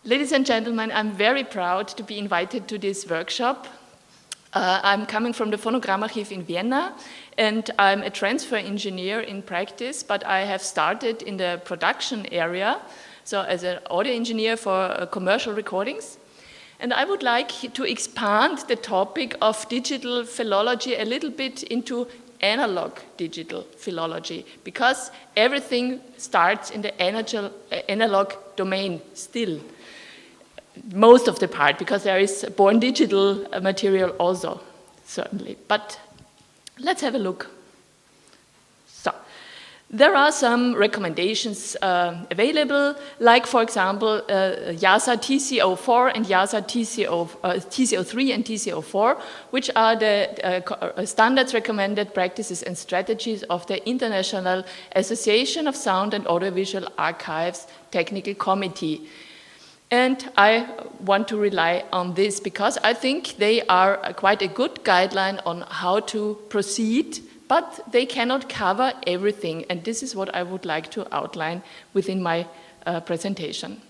Ladies and gentlemen, I'm very proud to be invited to this workshop. I'm coming from the Phonogrammarchiv in Vienna, and I'm a transfer engineer in practice, but I have started in the production area, so as an audio engineer for commercial recordings. And I would like to expand the topic of digital philology a little bit into analog digital philology, because everything starts in the analog domain still. Most of the part, because there is born digital material also, certainly. But let's have a look. So, there are some recommendations available, like, for example, YASA TC04 and YASA TC03 and TC04, which are the standards recommended practices and strategies of the International Association of Sound and Audiovisual Archives Technical Committee. And I want to rely on this because I think they are quite a good guideline on how to proceed, but they cannot cover everything. And this is what I would like to outline within my presentation.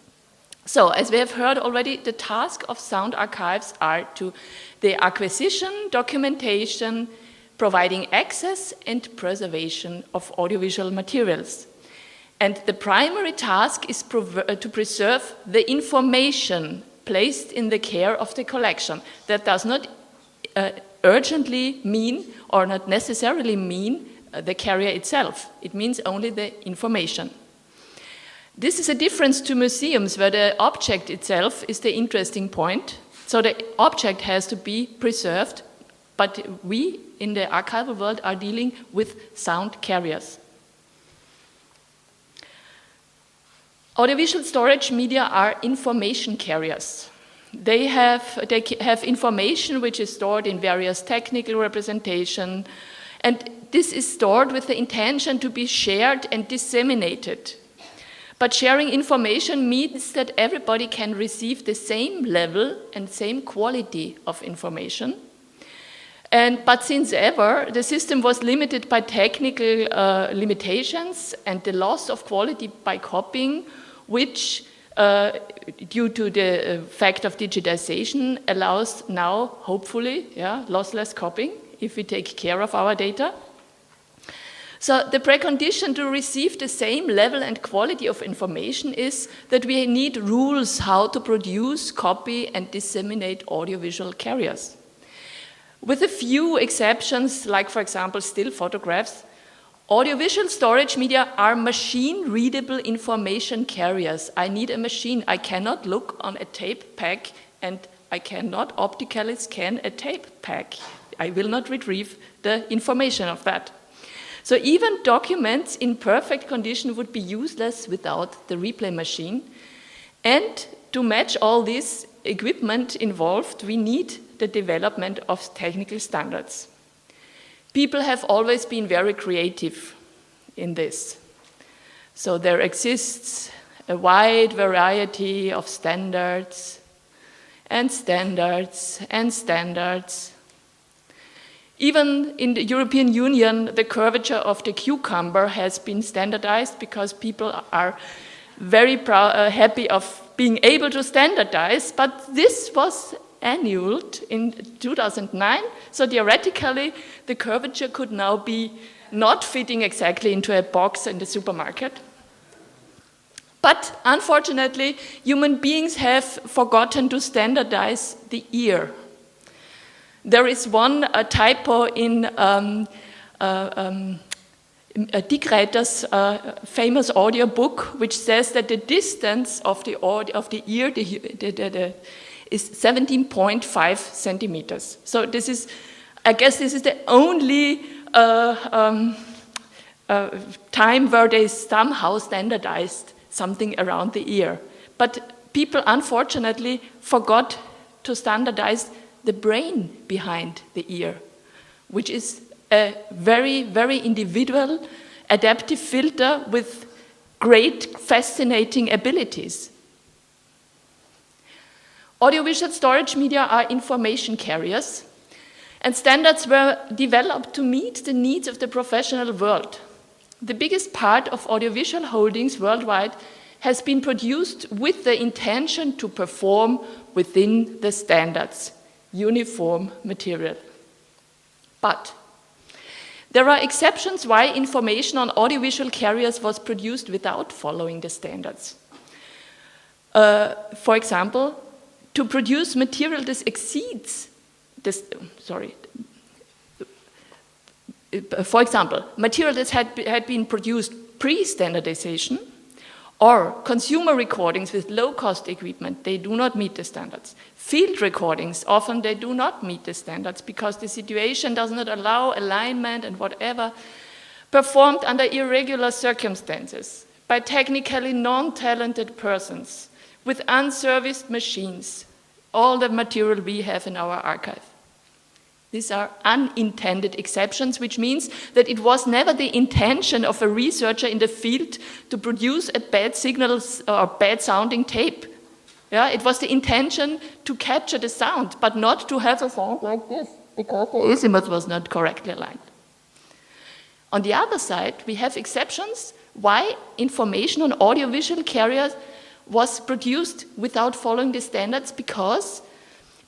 So, as we have heard already, the task of sound archives are to the acquisition, documentation, providing access, and preservation of audiovisual materials. And the primary task is to preserve the information placed in the care of the collection. That does not urgently mean, or not necessarily mean, the carrier itself. It means only the information. This is a difference to museums, where the object itself is the interesting point. So the object has to be preserved, but we in the archival world are dealing with sound carriers. Audiovisual storage media are information carriers. They have information which is stored in various technical representation, and this is stored with the intention to be shared and disseminated. But sharing information means that everybody can receive the same level and same quality of information. But since ever, the system was limited by technical limitations and the loss of quality by copying, which, due to the fact of digitization, allows now, hopefully, lossless copying, if we take care of our data. So the precondition to receive the same level and quality of information is that we need rules how to produce, copy, and disseminate audiovisual carriers. With a few exceptions, like, for example, still photographs, audiovisual storage media are machine-readable information carriers. I need a machine. I cannot look on a tape pack, and I cannot optically scan a tape pack. I will not retrieve the information of that. So even documents in perfect condition would be useless without the replay machine. And to match all this equipment involved, we need the development of technical standards. People have always been very creative in this. So there exists a wide variety of standards and standards and standards. Even in the European Union, the curvature of the cucumber has been standardized because people are very happy of being able to standardize, but this was annulled in 2009, so theoretically the curvature could now be not fitting exactly into a box in the supermarket. But unfortunately, human beings have forgotten to standardize the ear. There is one typo in Dickreiter's famous audio book, which says that the distance of the ear is 17.5 centimeters. So this is, I guess this is the only time where they somehow standardized something around the ear. But people unfortunately forgot to standardize the brain behind the ear, which is a very, very individual adaptive filter with great fascinating abilities. Audiovisual storage media are information carriers, and standards were developed to meet the needs of the professional world. The biggest part of audiovisual holdings worldwide has been produced with the intention to perform within the standards, uniform material. But there are exceptions why information on audiovisual carriers was produced without following the standards. For example, to produce material that exceeds this, for example, material that had been produced pre-standardization, or consumer recordings with low-cost equipment, they do not meet the standards. Field recordings, often they do not meet the standards because the situation does not allow alignment and whatever, performed under irregular circumstances by technically non-talented persons with unserviced machines, all the material we have in our archive. These are unintended exceptions, which means that it was never the intention of a researcher in the field to produce a bad signal or bad sounding tape. Yeah, it was the intention to capture the sound, but not to have a sound like this, because the azimuth was not correctly aligned. On the other side, we have exceptions why information on audiovisual carriers was produced without following the standards, because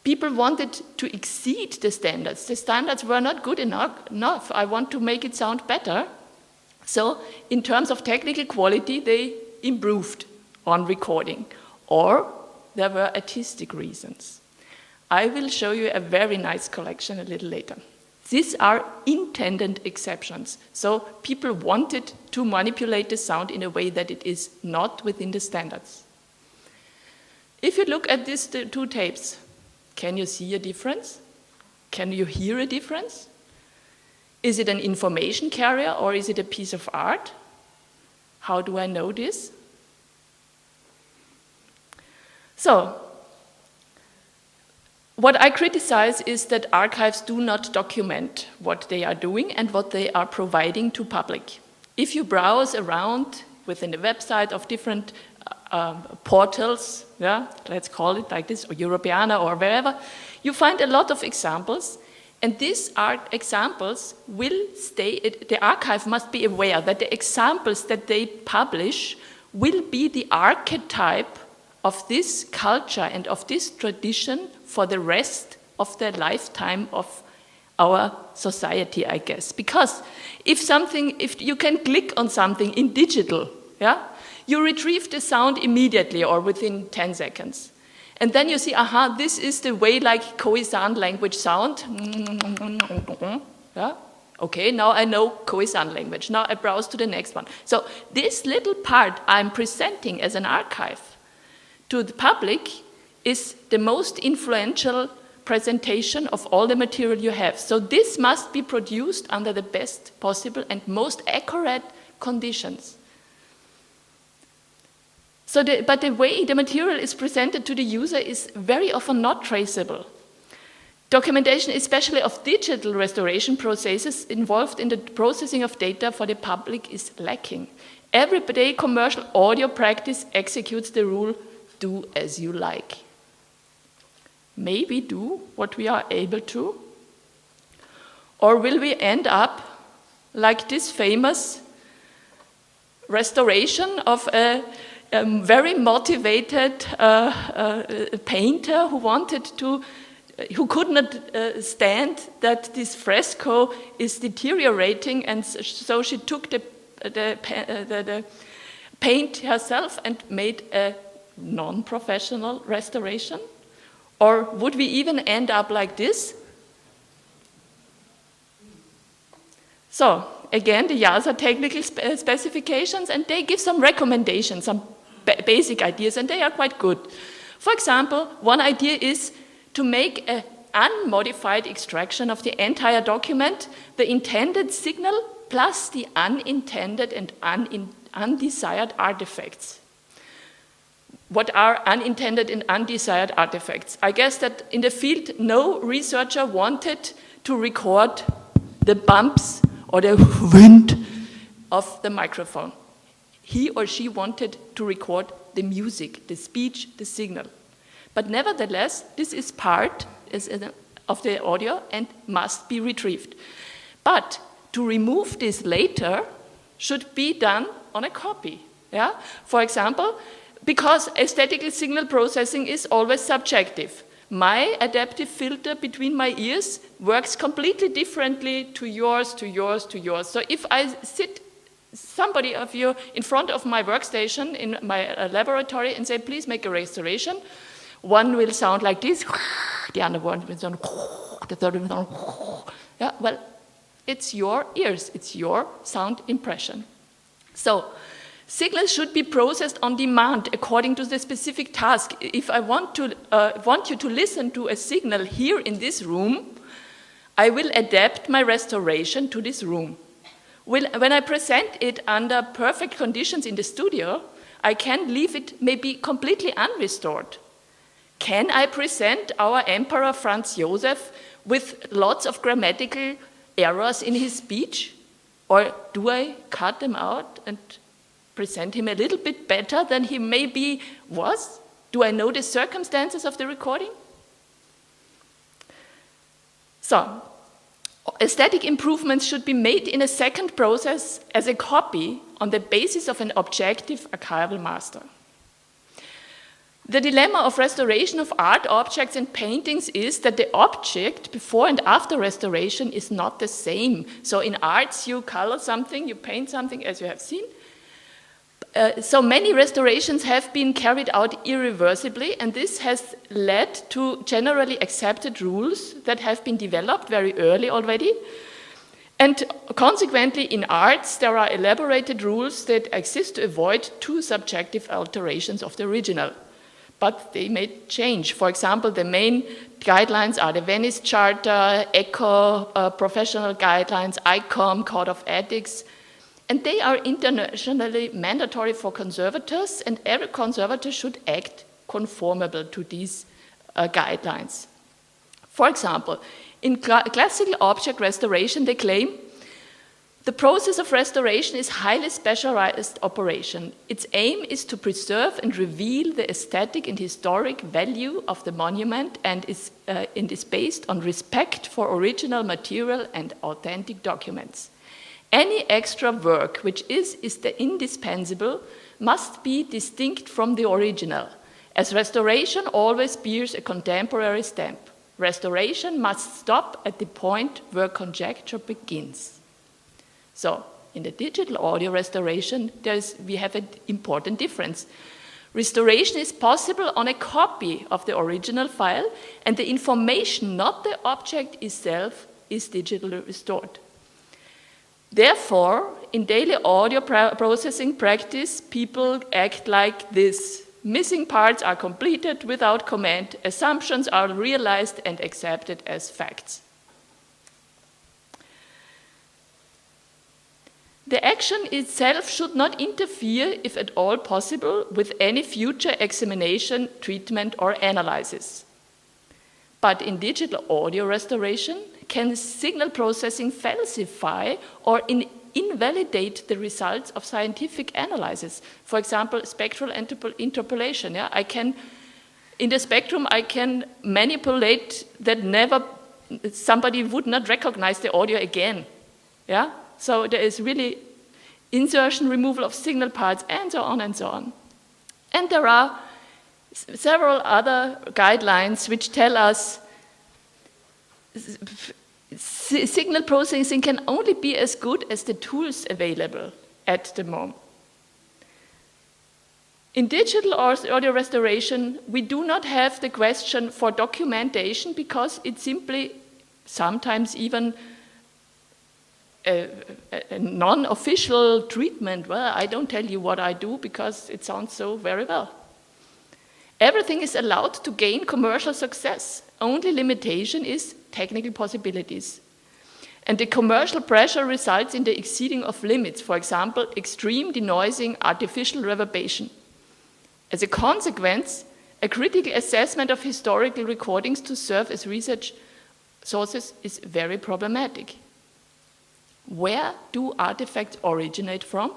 people wanted to exceed the standards. The standards were not good enough. I want to make it sound better. So in terms of technical quality, they improved on recording. Or there were artistic reasons. I will show you a very nice collection a little later. These are intended exceptions. So people wanted to manipulate the sound in a way that it is not within the standards. If you look at these two tapes, can you see a difference? Can you hear a difference? Is it an information carrier or is it a piece of art? How do I know this? So, what I criticize is that archives do not document what they are doing and what they are providing to public. If you browse around within the website of different portals, yeah, let's call it like this, or Europeana or wherever, you find a lot of examples, and these examples will stay, the archive must be aware that the examples that they publish will be the archetype of this culture and of this tradition for the rest of the lifetime of our society, I guess. Because if you can click on something in digital, yeah, you retrieve the sound immediately or within 10 seconds. And then you see, aha, this is the way like Khoisan language sound. Yeah? Okay, now I know Khoisan language. Now I browse to the next one. So this little part I'm presenting as an archive to the public is the most influential presentation of all the material you have. So this must be produced under the best possible and most accurate conditions. But the way the material is presented to the user is very often not traceable. Documentation, especially of digital restoration processes involved in the processing of data for the public, is lacking. Everyday commercial audio practice executes the rule, do as you like. Maybe do what we are able to, or will we end up like this famous restoration of a very motivated painter who could not stand that this fresco is deteriorating, and so she took the paint herself and made a non-professional restoration? Or would we even end up like this? So, again, the YASA technical specifications, and they give some recommendations, some basic ideas, and they are quite good. For example, one idea is to make an unmodified extraction of the entire document, the intended signal plus the unintended and undesired artifacts. What are unintended and undesired artifacts? I guess that in the field, no researcher wanted to record the bumps or the wind of the microphone. He or she wanted to record the music, the speech, the signal. But nevertheless, this is part of the audio and must be retrieved. But to remove this later should be done on a copy. Yeah? For example, because aesthetical signal processing is always subjective. My adaptive filter between my ears works completely differently to yours, to yours, to yours. So if I sit somebody of you in front of my workstation in my laboratory and say, please make a restoration, one will sound like this, the other one will sound, the third will sound, yeah, well, it's your ears, it's your sound impression. So, signals should be processed on demand according to the specific task. If I want you to listen to a signal here in this room, I will adapt my restoration to this room. When I present it under perfect conditions in the studio, I can leave it maybe completely unrestored. Can I present our Emperor Franz Joseph with lots of grammatical errors in his speech? Or do I cut them out and present him a little bit better than he maybe was? Do I know the circumstances of the recording? So, aesthetic improvements should be made in a second process as a copy on the basis of an objective archival master. The dilemma of restoration of art objects and paintings is that the object before and after restoration is not the same. So in arts, you color something, you paint something, as you have seen. So many restorations have been carried out irreversibly, and this has led to generally accepted rules that have been developed very early already. And consequently, in arts, there are elaborated rules that exist to avoid too subjective alterations of the original. But they may change. For example, the main guidelines are the Venice Charter, ECO, professional guidelines, ICOM, Code of Ethics, and they are internationally mandatory for conservators, and every conservator should act conformable to these guidelines. For example, in classical object restoration, they claim the process of restoration is highly specialized operation. Its aim is to preserve and reveal the aesthetic and historic value of the monument and is based on respect for original material and authentic documents. Any extra work which is the indispensable must be distinct from the original, as restoration always bears a contemporary stamp. Restoration must stop at the point where conjecture begins. So, in the digital audio restoration, we have an important difference. Restoration is possible on a copy of the original file, and the information, not the object itself, is digitally restored. Therefore, in daily audio processing practice, people act like this. Missing parts are completed without comment. Assumptions are realized and accepted as facts. The action itself should not interfere, if at all possible, with any future examination, treatment, or analysis. But in digital audio restoration, can signal processing falsify or invalidate the results of scientific analysis? For example, spectral interpolation. Yeah? In the spectrum, I can manipulate that somebody would not recognize the audio again. Yeah? So there is really insertion, removal of signal parts, and so on and so on. And there are several other guidelines which tell us signal processing can only be as good as the tools available at the moment. In digital audio restoration, we do not have the question for documentation because it's simply sometimes even a non-official treatment. Well, I don't tell you what I do because it sounds so very well. Everything is allowed to gain commercial success. Only limitation is technical possibilities. And the commercial pressure results in the exceeding of limits, for example, extreme denoising, artificial reverberation. As a consequence, a critical assessment of historical recordings to serve as research sources is very problematic. Where do artifacts originate from?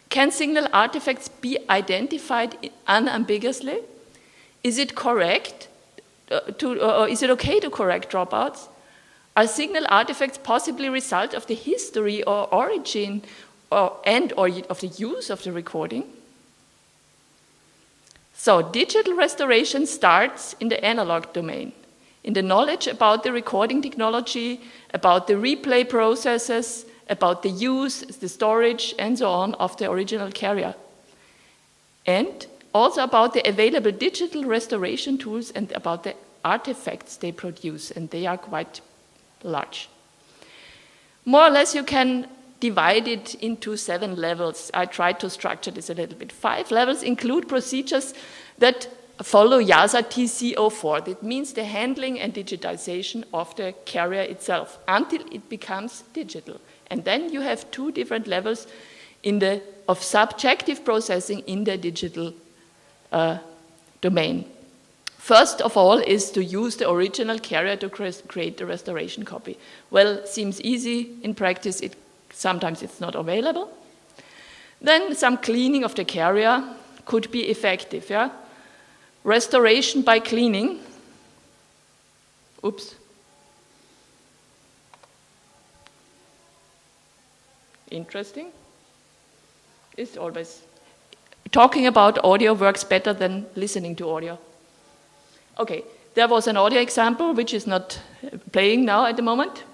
Can signal artifacts be identified unambiguously? Is it correct? Is it okay to correct dropouts? Are signal artifacts possibly a result of the history or origin or of the use of the recording? So digital restoration starts in the analog domain, in the knowledge about the recording technology, about the replay processes, about the use, the storage, and so on of the original carrier. And also about the available digital restoration tools and about the artifacts they produce, and they are quite large. More or less you can divide it into 7 levels. I tried to structure this a little bit. 5 levels include procedures that follow YASA TC04. That means the handling and digitization of the carrier itself until it becomes digital. And then you have 2 different levels of subjective processing in the digital domain. First of all is to use the original carrier to create the restoration copy. Well, seems easy. In practice, sometimes it's not available. Then some cleaning of the carrier could be effective. Yeah? Restoration by cleaning. Oops. Interesting. It's always talking about audio works better than listening to audio. Okay, there was an audio example which is not playing now at the moment.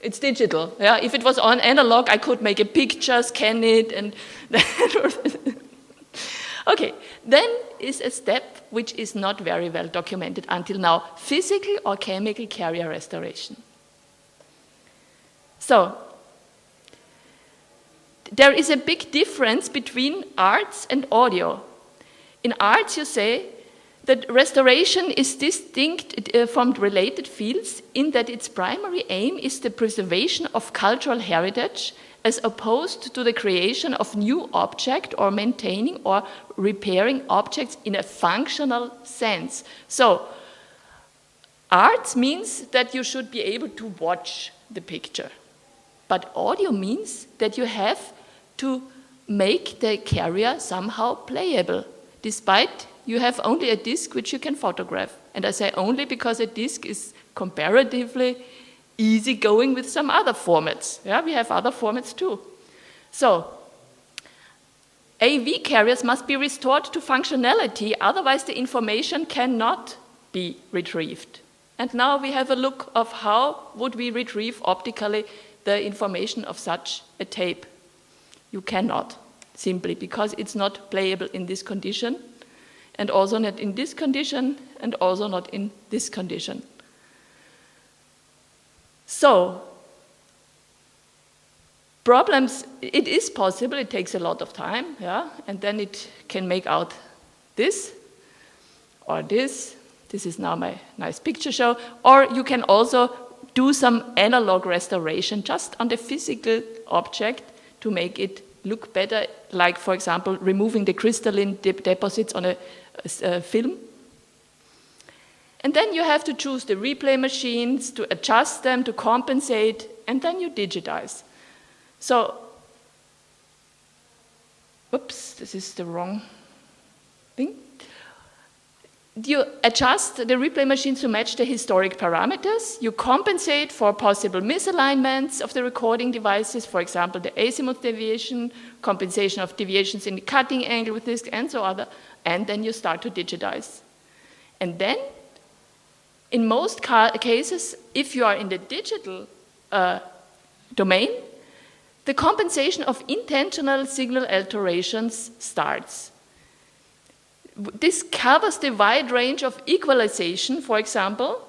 It's digital. Yeah, if it was on analog, I could make a picture, scan it, and okay. Then is a step which is not very well documented until now: physical or chemical carrier restoration. So there is a big difference between arts and audio. In arts, you say that restoration is distinct from related fields in that its primary aim is the preservation of cultural heritage as opposed to the creation of new object or maintaining or repairing objects in a functional sense. So, arts means that you should be able to watch the picture. But audio means that you have to make the carrier somehow playable, despite you have only a disc which you can photograph. And I say only because a disc is comparatively easy going with some other formats. Yeah, we have other formats too. So, AV carriers must be restored to functionality, otherwise the information cannot be retrieved. And now we have a look of how would we retrieve optically the information of such a tape. You cannot, simply because it's not playable in this condition, and also not in this condition, and also not in this condition. So, problems, it is possible, it takes a lot of time, yeah, and then it can make out this, or this. This is now my nice picture show. Or you can also do some analog restoration just on the physical object to make it look better, like, for example, removing the crystalline deposits on a film. And then you have to choose the replay machines, to adjust them, to compensate, and then you digitize. So, oops, this is the wrong thing. You adjust the replay machines to match the historic parameters. You compensate for possible misalignments of the recording devices, for example, the azimuth deviation, compensation of deviations in the cutting angle with this, and so on. And then you start to digitize. And then, in most cases, if you are in the digital domain, the compensation of intentional signal alterations starts. This covers the wide range of equalization, for example,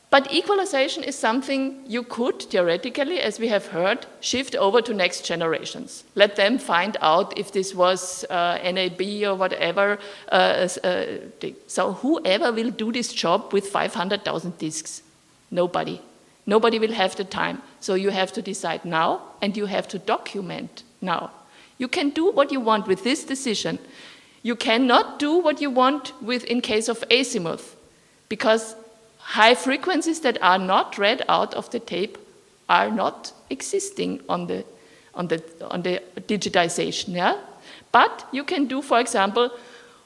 but equalization is something you could, theoretically, as we have heard, shift over to next generations. Let them find out if this was NAB or whatever. So whoever will do this job with 500,000 disks? Nobody. Nobody will have the time. So you have to decide now, and you have to document now. You can do what you want with this decision. You cannot do what you want with in case of azimuth, because high frequencies that are not read out of the tape are not existing on the digitization. Yeah? But you can do, for example,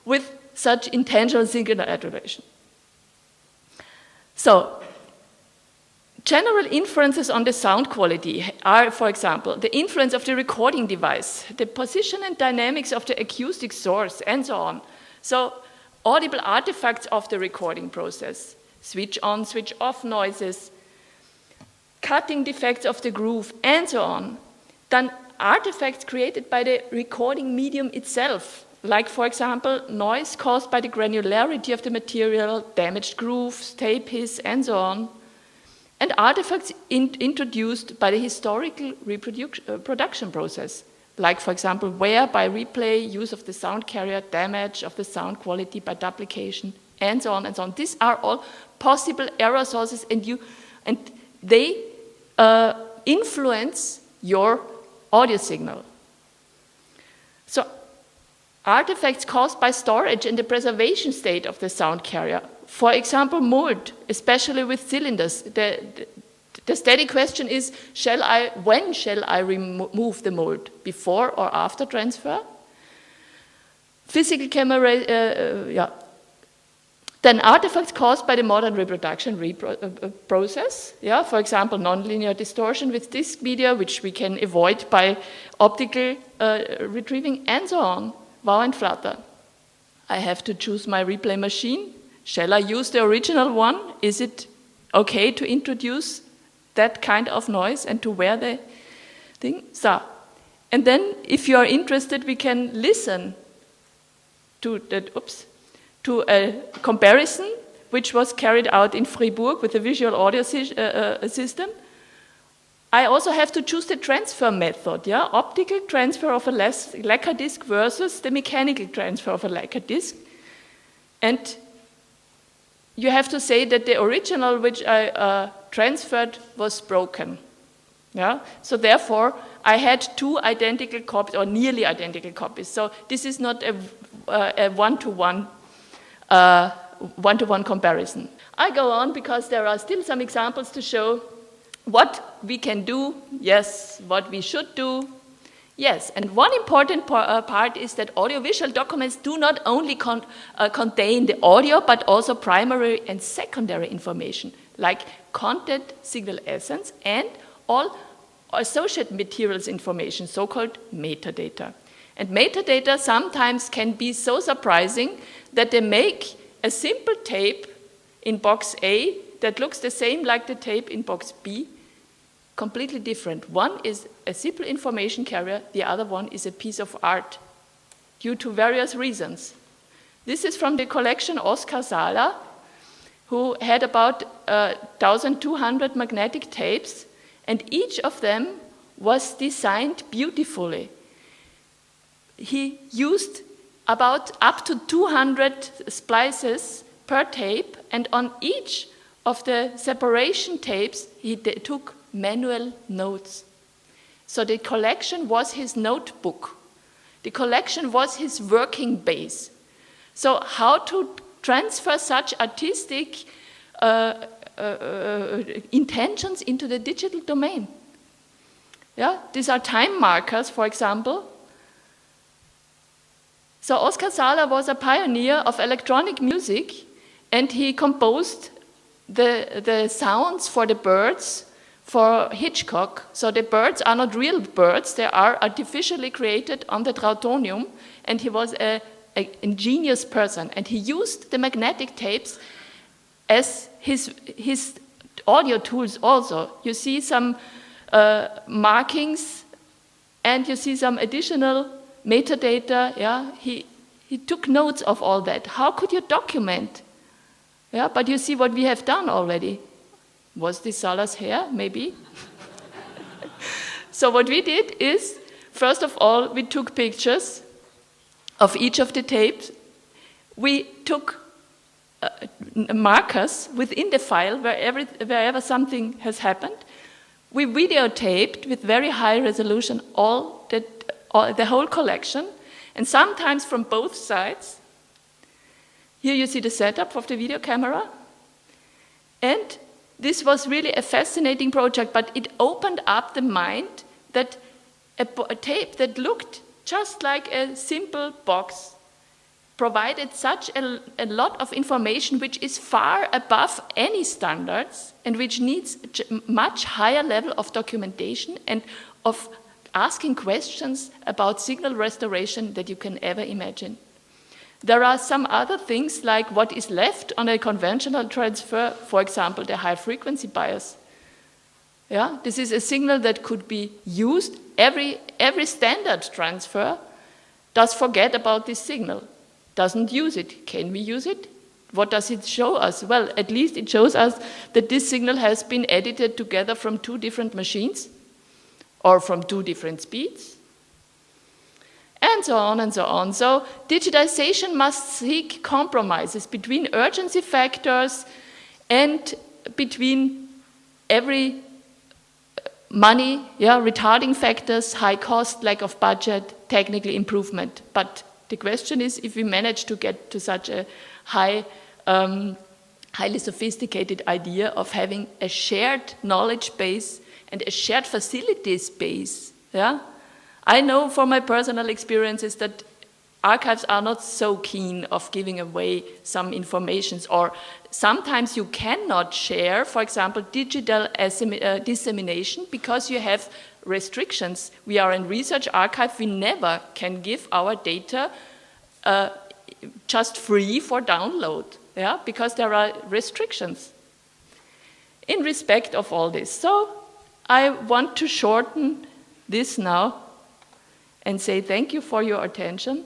with such intentional signal alteration. So, General inferences on the sound quality are, for example, the influence of the recording device, the position and dynamics of the acoustic source, and so on. So, audible artifacts of the recording process, switch on, switch off noises, cutting defects of the groove, and so on. Then artifacts created by the recording medium itself, like, for example, noise caused by the granularity of the material, damaged grooves, tape hiss, and so on. And artifacts introduced by the historical production process, like, for example, wear by replay, use of the sound carrier, damage of the sound quality by duplication, and so on and so on. These are all possible error sources, and they influence your audio signal. So, artifacts caused by storage and the preservation state of the sound carrier. For example, mold, especially with cylinders. The steady question is, when shall I remove the mold? Before or after transfer? Physical camera, Then artifacts caused by the modern reproduction process. For example, nonlinear distortion with disk media, which we can avoid by optical retrieving, and so on. Wow and flutter. I have to choose my replay machine. Shall I use the original one? Is it okay to introduce that kind of noise and to wear the thing? So, and then if you are interested, we can listen to a comparison which was carried out in Fribourg with a visual audio system. I also have to choose the transfer method, optical transfer of a lacquer disc versus the mechanical transfer of a lacquer disc. And you have to say that the original which I transferred was broken. So therefore, I had two identical copies, or nearly identical copies. So this is not a one-to-one comparison. I go on because there are still some examples to show what we can do, yes, what we should do, yes. And one important part is that audiovisual documents do not only contain the audio, but also primary and secondary information, like content, signal essence, and all associated materials information, so-called metadata. And metadata sometimes can be so surprising that they make a simple tape in box A that looks the same like the tape in box B, completely different. One is a simple information carrier, the other one is a piece of art, due to various reasons. This is from the collection Oskar Sala, who had about 1,200 magnetic tapes, and each of them was designed beautifully. He used about up to 200 splices per tape, and on each of the separation tapes, he took manual notes. So the collection was his notebook. The collection was his working base. So how to transfer such artistic intentions into the digital domain? These are time markers, for example. So Oskar Sala was a pioneer of electronic music, and he composed the sounds for the birds for Hitchcock. So the birds are not real birds, they are artificially created on the Trautonium, and he was an ingenious person, and he used the magnetic tapes as his audio tools also. You see some markings, and you see some additional metadata. He took notes of all that. How could you document? But you see what we have done already. Was this Sala's hair? Maybe. So what we did is, first of all, we took pictures of each of the tapes. We took markers within the file wherever something has happened. We videotaped with very high resolution the whole collection, and sometimes from both sides. Here you see the setup of the video camera. And this was really a fascinating project, but it opened up the mind that a tape that looked just like a simple box provided such a lot of information which is far above any standards and which needs much higher level of documentation and of asking questions about signal restoration that you can ever imagine. There are some other things like what is left on a conventional transfer, for example, the high frequency bias. Yeah, this is a signal that could be used. Every standard transfer does forget about this signal, doesn't use it. Can we use it? What does it show us? Well, at least it shows us that this signal has been edited together from 2 different machines or from 2 different speeds, and so on and so on. So digitization must seek compromises between urgency factors and between every money, retarding factors, high cost, lack of budget, technical improvement. But the question is if we manage to get to such a highly sophisticated idea of having a shared knowledge base and a shared facilities base. Yeah? I know from my personal experiences that archives are not so keen of giving away some information, or sometimes you cannot share, for example, digital dissemination because you have restrictions. We are in research archive, we never can give our data just free for download, because there are restrictions in respect of all this. So I want to shorten this now and say thank you for your attention,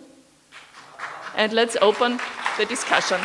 and let's open the discussion.